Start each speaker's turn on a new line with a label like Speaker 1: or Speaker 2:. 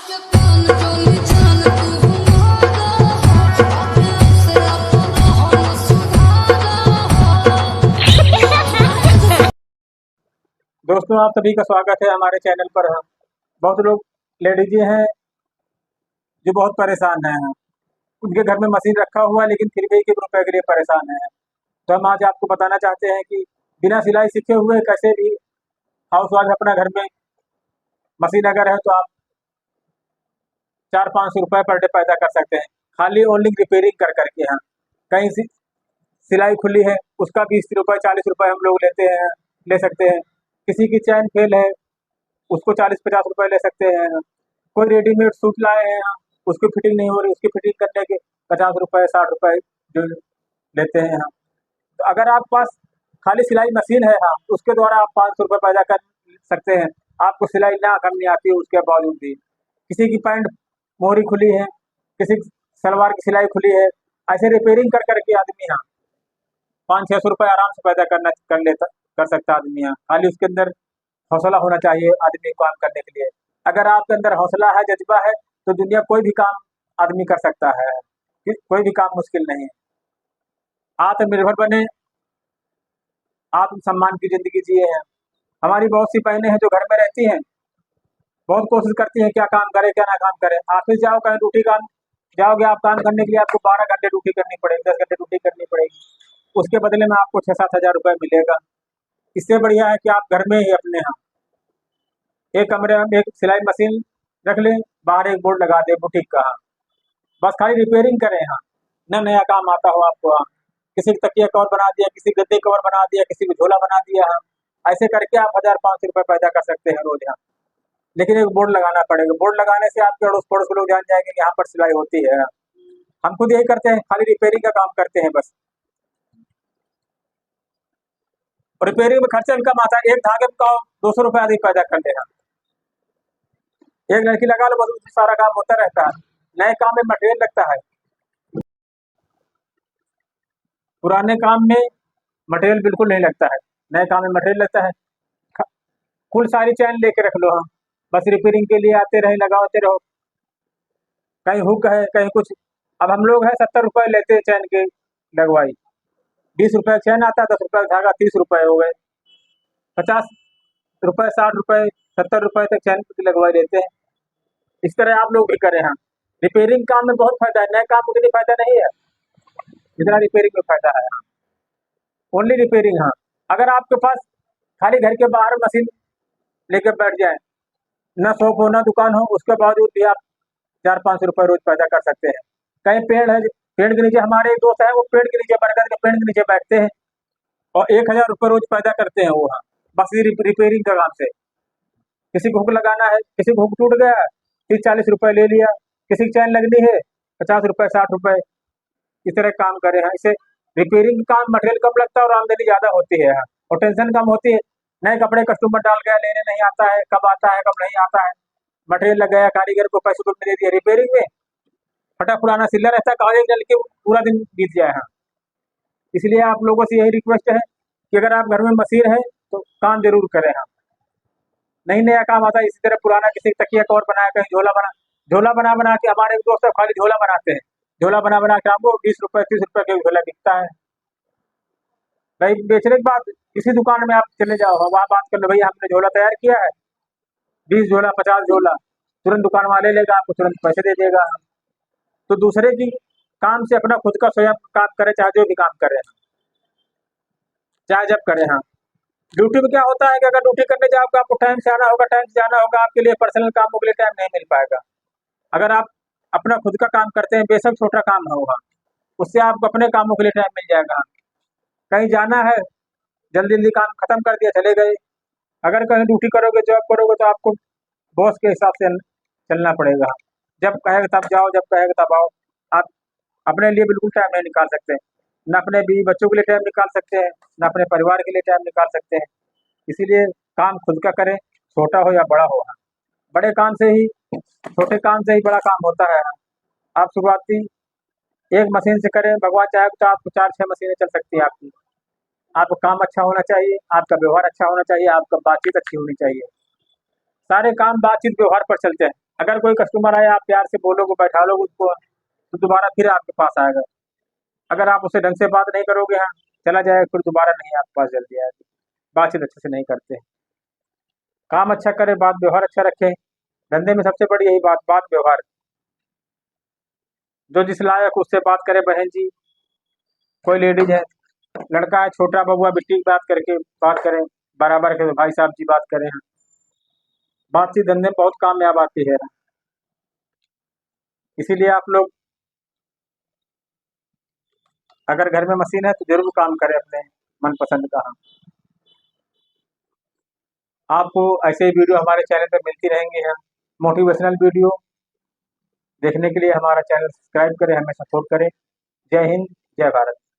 Speaker 1: दोस्तों, आप सभी का स्वागत है हमारे चैनल पर। हम बहुत लोग लेडीज हैं जो बहुत परेशान हैं। उनके घर में मशीन रखा हुआ है लेकिन फिर भी 1-1 रुपए के लिए परेशान है। तो हम आज आपको बताना चाहते हैं कि बिना सिलाई सीखे हुए कैसे भी हाउस वाइफ अपना घर में मशीन अगर है तो आप 400-500 रुपये पर डे पैदा कर सकते हैं, खाली ओनली रिपेयरिंग कर करके। हाँ, कहीं सिलाई खुली है उसका 20 रुपये 40 रुपये हम लोग ले सकते हैं। किसी की चैन फेल है उसको 40-50 रुपये ले सकते हैं। कोई रेडीमेड सूट लाए हैं हम, उसकी फिटिंग नहीं हो रही, उसकी फिटिंग करने के 50 रुपये 60 रुपये जो लेते हैं हम। तो अगर आपके पास खाली सिलाई मशीन है, हाँ, उसके द्वारा आप 500 रुपये पैदा कर सकते हैं। आपको सिलाई ना करनी आती है उसके बावजूद भी। किसी की पैंट मोहरी खुली है, किसी की सलवार की सिलाई खुली है, ऐसे रिपेयरिंग कर करके आदमी यहाँ 500-600 रुपये आराम से पैदा कर सकता आदमी। यहाँ खाली उसके अंदर हौसला होना चाहिए आदमी को काम करने के लिए। अगर आपके अंदर हौसला है, जज्बा है, तो दुनिया कोई भी काम आदमी कर सकता है। कोई भी काम मुश्किल नहीं है। आत्मनिर्भर बने, आत्मसम्मान की जिंदगी जिए हैं। हमारी बहुत सी बहनें हैं जो घर में रहती हैं, बहुत कोशिश करती हैं क्या काम करे क्या ना काम करे। ऑफिस जाओ, कहीं ड्यूटी काम जाओगे आप काम करने के लिए, आपको 12 घंटे ड्यूटी करनी पड़ेगी, 10 घंटे ड्यूटी करनी पड़ेगी। उसके बदले में आपको 6-7 हज़ार रुपये मिलेगा। इससे बढ़िया है कि आप घर में ही अपने यहाँ एक कमरे में एक सिलाई मशीन रख लें, बाहर एक बोर्ड लगा दें बुटीक का। हाँ, बस खाली रिपेयरिंग करें। हाँ, न नया काम आता हो आपको। हाँ, किसी की तकिया कवर बना दिया, किसी गद्दे कवर बना दिया, किसी को झोला बना दिया। हाँ, ऐसे करके आप 1000-500 रुपये पैदा कर सकते हैं रोज। हाँ, लेकिन एक बोर्ड लगाना पड़ेगा। बोर्ड लगाने से आपके अड़ोस पड़ोस के लोग जान जाएंगे कि यहाँ पर सिलाई होती है। हम खुद यही करते हैं, खाली रिपेयरिंग का काम करते हैं बस। और रिपेयरिंग में खर्चा भी कम आता है। एक धागे का 200 रुपये आदमी पैदा कर लेगा। एक लड़की लगा लो, बस उसमें सारा काम होता रहता है। नए काम में मटेरियल लगता है, पुराने काम में मटेरियल बिल्कुल नहीं लगता है, नए काम में मटेरियल लगता है। कुल सारी चैन लेके रख लो। हम बस रिपेयरिंग के लिए आते रहे, लगाते रहो। कहीं हुक है, कहीं कुछ। अब हम लोग हैं 70 रुपये लेते हैं चैन की लगवाई। 20 रुपये चैन आता है, 10 रुपये धागा, 30 रुपये हो गए। 50 रुपये 60 रुपये 70 रुपये तक चैन की लगवाई लेते हैं। इस तरह आप लोग भी करें। हाँ, रिपेयरिंग काम में बहुत फायदा है, नए काम में उतनी फायदा नहीं है जितना रिपेयरिंग में फायदा है। हाँ, ओनली रिपेयरिंग। हाँ, अगर आपके पास खाली घर के बाहर मशीन लेके बैठ जाए, ना शॉप हो ना दुकान हो, उसके बावजूद भी आप 400-500 रुपये रोज पैदा कर सकते हैं। कहीं पेड़ है, पेड़ के नीचे हमारे एक दोस्त है, वो पेड़ के नीचे बरगद के पेड़ के नीचे बैठते हैं और 1000 रुपये रोज पैदा करते हैं वो। हाँ, बस ये रिपेयरिंग का काम से। किसी को हुक लगाना है, किसी को हुक टूट गया है, 30-40 रुपये ले लिया। किसी की चैन लगनी है, 50 रुपये 60 रुपये। इस तरह काम करे हैं। इससे रिपेयरिंग का काम मटेरियल कम लगता है और आमदनी ज़्यादा होती है। हाँ, और टेंशन कम होती है। नए कपड़े कस्टमर डाल गया, लेने नहीं आता है, कब आता है कब नहीं आता है। मटेरियल लग गया, कारीगर को पैसे तो दे दिया। रिपेयरिंग में फटा पुराना सिला रहता है, कागज डल के पूरा दिन बीत जाए। हाँ, इसलिए आप लोगों से यही रिक्वेस्ट है कि अगर आप घर में मशीन है तो काम जरूर करें। हाँ, नहीं नया काम आता है। इसी तरह पुराना किसी तकिया कवर बनाया, कहीं झोला बना बना के हमारे एक दोस्त खाली झोला बनाते हैं। झोला बना बना के आपको 20 रुपये 30 रुपये का झोला बिकता है। भाई बेचने की बात, किसी दुकान में आप चले जाओ, वहाँ बात कर लो, भैया हमने झोला तैयार किया है, 20 झोला 50 झोला, तुरंत दुकान वाले लेगा, आपको तुरंत पैसे दे देगा। तो दूसरे की काम से अपना खुद का स्वयं काम करे, चाहे जो भी काम करे, चाहे जब करे। हाँ, ड्यूटी में क्या होता है कि अगर ड्यूटी करने जाओगे आपको टाइम से आना होगा, टाइम से जाना होगा, आपके लिए पर्सनल कामों के लिए टाइम नहीं मिल पाएगा। अगर आप अपना खुद का काम करते हैं, बेशक छोटा काम होगा, उससे आपको अपने कामों के लिए टाइम मिल जाएगा। कहीं जाना है, जल्दी जल्दी काम खत्म कर दिया, चले गए। अगर कहीं ड्यूटी करोगे, जॉब करोगे, तो आपको बॉस के हिसाब से चलना पड़ेगा। जब कहेगा तब जाओ, जब कहेगा तब आओ। आप अपने लिए बिल्कुल टाइम नहीं निकाल सकते, न अपने बीवी बच्चों के लिए टाइम निकाल सकते हैं, न अपने परिवार के लिए टाइम निकाल सकते हैं। इसीलिए काम खुद का करें, छोटा हो या बड़ा हो। बड़े काम से ही, छोटे काम से ही बड़ा काम होता है। आप शुरुआती एक मशीन से करें, भगवान चाहे तो आपको 4-6 मशीनें चल सकती है आपकी। आपका काम अच्छा होना चाहिए, आपका व्यवहार अच्छा होना चाहिए, आपका बातचीत अच्छी होनी चाहिए। सारे काम बातचीत व्यवहार पर चलते हैं। अगर कोई कस्टमर आए, आप प्यार से बोलोगे, बैठा लोगे उसको, तो दोबारा फिर आपके पास आएगा। अगर आप उससे ढंग से बात नहीं करोगे, हाँ, चला जाएगा, फिर दोबारा नहीं आपके पास जल्दी आएगा। बातचीत अच्छे से नहीं करते। काम अच्छा करे, बात व्यवहार अच्छा रखे। धंधे में सबसे बड़ी यही बात व्यवहार। जो जिस लायक उससे बात करे, बहन जी, कोई लेडीज है, लड़का है, छोटा बबुआ, बेटी की बात करके बात करें, बराबर के भाई साहब जी बात करें। बातचीत धंधे में बहुत कामयाब आती है। इसीलिए आप लोग अगर घर में मशीन है तो जरूर काम करें अपने मनपसंद का। आपको ऐसे ही वीडियो हमारे चैनल पर मिलती रहेंगी हैं, मोटिवेशनल वीडियो देखने के लिए हमारा चैनल सब्सक्राइब करें, हमें सपोर्ट करें। जय हिंद, जय भारत।